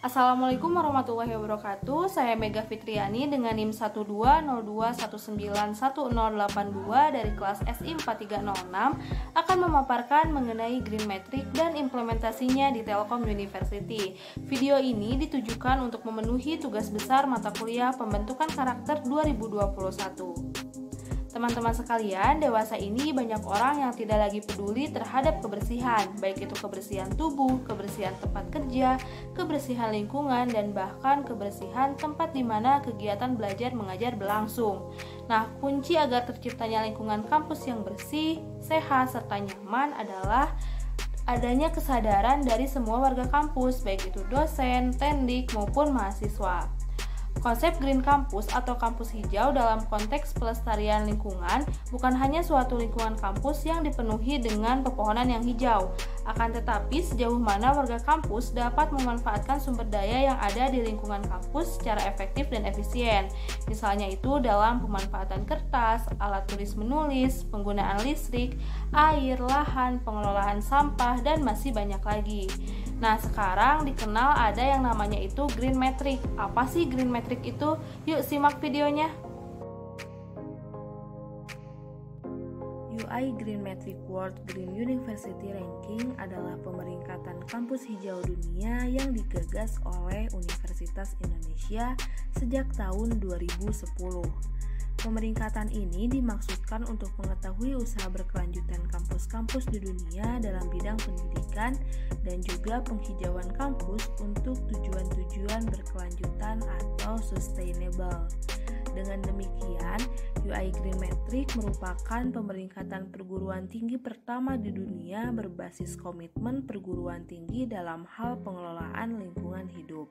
Assalamualaikum warahmatullahi wabarakatuh. Saya Mega Fitriani dengan NIM 12021911082 dari kelas SI 4306 akan memaparkan mengenai Green Metric dan implementasinya di Telkom University. Video ini ditujukan untuk memenuhi tugas besar mata kuliah pembentukan karakter 2021. Teman-teman sekalian, dewasa ini banyak orang yang tidak lagi peduli terhadap kebersihan, baik itu kebersihan tubuh, kebersihan tempat kerja, kebersihan lingkungan, dan bahkan kebersihan tempat di mana kegiatan belajar mengajar berlangsung. Nah, kunci agar terciptanya lingkungan kampus yang bersih, sehat, serta nyaman adalah adanya kesadaran dari semua warga kampus, baik itu dosen, tendik, maupun mahasiswa. Konsep Green Campus atau kampus hijau dalam konteks pelestarian lingkungan bukan hanya suatu lingkungan kampus yang dipenuhi dengan pepohonan yang hijau, akan tetapi sejauh mana warga kampus dapat memanfaatkan sumber daya yang ada di lingkungan kampus secara efektif dan efisien. Misalnya itu dalam pemanfaatan kertas, alat tulis menulis, penggunaan listrik, air, lahan, pengelolaan sampah, dan masih banyak lagi. Nah, sekarang dikenal ada yang namanya itu Green Metric. Apa sih Green Metric itu? Yuk simak videonya. UI Green Metric World Green University Ranking adalah pemeringkatan kampus hijau dunia yang digagas oleh Universitas Indonesia sejak tahun 2010. Pemeringkatan ini dimaksudkan untuk mengetahui usaha berkelanjutan kampus-kampus di dunia dalam bidang pendidikan dan juga penghijauan kampus untuk tujuan-tujuan berkelanjutan atau sustainable. Dengan demikian, UI Green Metric merupakan pemeringkatan perguruan tinggi pertama di dunia berbasis komitmen perguruan tinggi dalam hal pengelolaan lingkungan hidup.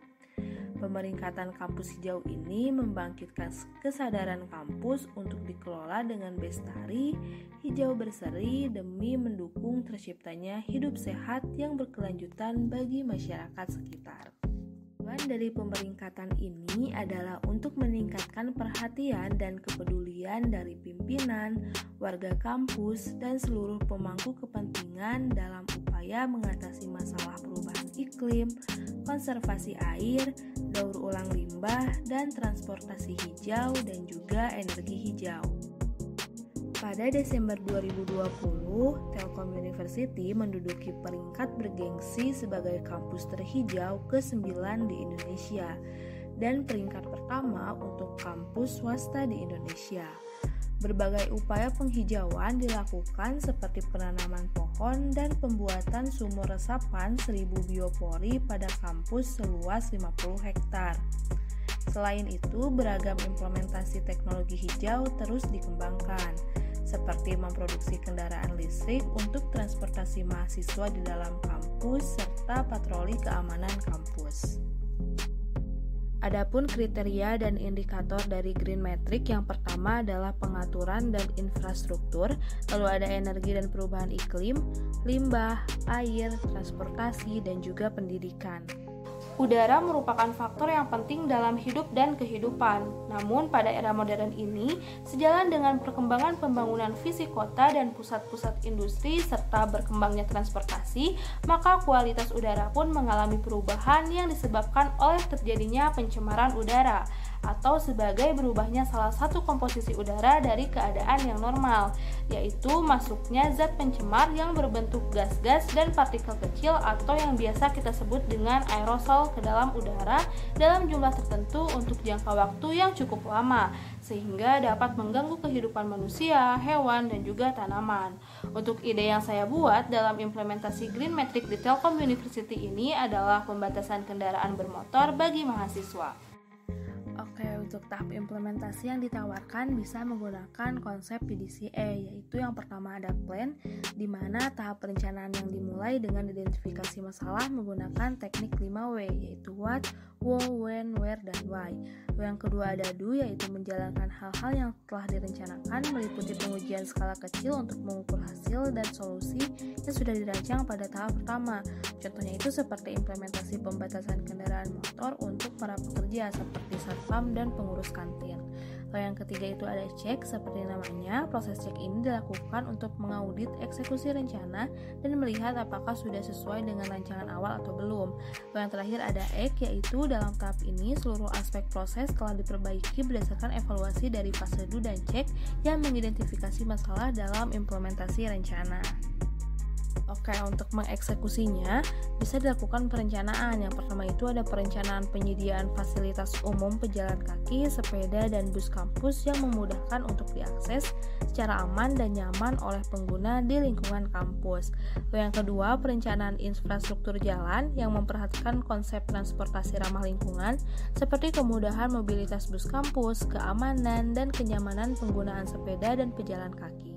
Pemeringkatan kampus hijau ini membangkitkan kesadaran kampus untuk dikelola dengan bestari, hijau berseri demi mendukung terciptanya hidup sehat yang berkelanjutan bagi masyarakat sekitar. Tujuan dari pemeringkatan ini adalah untuk meningkatkan perhatian dan kepedulian dari pimpinan, warga kampus, dan seluruh pemangku kepentingan dalam upaya mengatasi masalah perubahan iklim, konservasi air, daur ulang limbah, dan transportasi hijau dan juga energi hijau. Pada Desember 2020, Telkom University menduduki peringkat bergengsi sebagai kampus terhijau ke-9 di Indonesia dan peringkat pertama untuk kampus swasta di Indonesia. Berbagai upaya penghijauan dilakukan seperti penanaman pohon dan pembuatan sumur resapan 1000 biopori pada kampus seluas 50 hektar. Selain itu, beragam implementasi teknologi hijau terus dikembangkan, seperti memproduksi kendaraan listrik untuk transportasi mahasiswa di dalam kampus serta patroli keamanan kampus. Adapun kriteria dan indikator dari Green Metric yang pertama adalah pengaturan dan infrastruktur, lalu ada energi dan perubahan iklim, limbah, air, transportasi, dan juga pendidikan. Udara merupakan faktor yang penting dalam hidup dan kehidupan. Namun pada era modern ini, sejalan dengan perkembangan pembangunan fisik kota dan pusat-pusat industri serta berkembangnya transportasi, maka kualitas udara pun mengalami perubahan yang disebabkan oleh terjadinya pencemaran udara atau sebagai berubahnya salah satu komposisi udara dari keadaan yang normal, yaitu masuknya zat pencemar yang berbentuk gas-gas dan partikel kecil atau yang biasa kita sebut dengan aerosol ke dalam udara dalam jumlah tertentu untuk jangka waktu yang cukup lama, sehingga dapat mengganggu kehidupan manusia, hewan, dan juga tanaman. Untuk ide yang saya buat dalam implementasi Green Metric di Telkom University ini adalah pembatasan kendaraan bermotor bagi mahasiswa. Oke, untuk tahap implementasi yang ditawarkan bisa menggunakan konsep PDCA, yaitu yang pertama ada plan, di mana tahap perencanaan yang dimulai dengan identifikasi masalah menggunakan teknik 5W, yaitu what, who, when, where, dan why. Yang kedua ada do, yaitu menjalankan hal-hal yang telah direncanakan meliputi pengujian skala kecil untuk mengukur hasil dan solusi yang sudah dirancang pada tahap pertama. Contohnya itu seperti implementasi pembatasan kendaraan motor untuk para pekerja seperti satpam dan pengurus kantin. Lalu yang ketiga itu ada cek. Seperti namanya, proses cek ini dilakukan untuk mengaudit eksekusi rencana dan melihat apakah sudah sesuai dengan rancangan awal atau belum. Lalu yang terakhir ada ek, yaitu dalam tahap ini seluruh aspek proses telah diperbaiki berdasarkan evaluasi dari fase do dan cek yang mengidentifikasi masalah dalam implementasi rencana. Oke, untuk mengeksekusinya bisa dilakukan perencanaan. Yang pertama itu ada perencanaan penyediaan fasilitas umum pejalan kaki, sepeda, dan bus kampus yang memudahkan untuk diakses secara aman dan nyaman oleh pengguna di lingkungan kampus. Lalu yang kedua, perencanaan infrastruktur jalan yang memperhatikan konsep transportasi ramah lingkungan seperti kemudahan mobilitas bus kampus, keamanan, dan kenyamanan penggunaan sepeda dan pejalan kaki.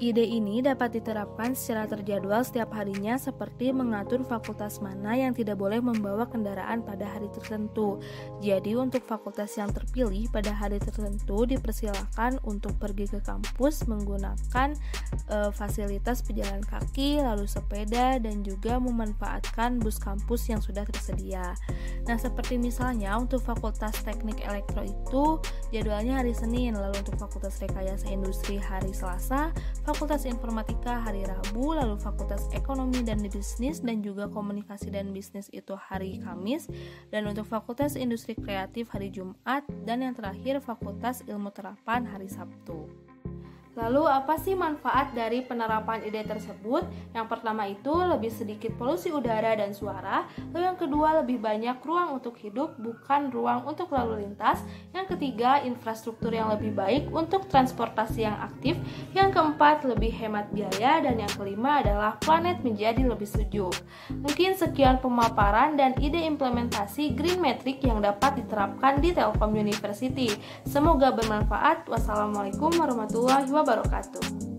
Ide ini dapat diterapkan secara terjadwal setiap harinya, seperti mengatur fakultas mana yang tidak boleh membawa kendaraan pada hari tertentu. Jadi untuk fakultas yang terpilih pada hari tertentu dipersilakan untuk pergi ke kampus menggunakan fasilitas pejalan kaki, lalu sepeda, dan juga memanfaatkan bus kampus yang sudah tersedia. Nah, seperti misalnya untuk Fakultas Teknik Elektro itu jadwalnya hari Senin, lalu untuk Fakultas Rekayasa Industri hari Selasa, Fakultas Informatika hari Rabu, lalu Fakultas Ekonomi dan Bisnis dan juga Komunikasi dan Bisnis itu hari Kamis, dan untuk Fakultas Industri Kreatif hari Jumat, dan yang terakhir Fakultas Ilmu Terapan hari Sabtu. Lalu apa sih manfaat dari penerapan ide tersebut? Yang pertama itu lebih sedikit polusi udara dan suara. Lalu yang kedua lebih banyak ruang untuk hidup, bukan ruang untuk lalu lintas. Yang ketiga infrastruktur yang lebih baik untuk transportasi yang aktif. Yang keempat lebih hemat biaya. Dan yang kelima adalah planet menjadi lebih sejuk. Mungkin sekian pemaparan dan ide implementasi Green Metric yang dapat diterapkan di Telkom University. Semoga bermanfaat. Wassalamualaikum warahmatullahi wabarakatuh.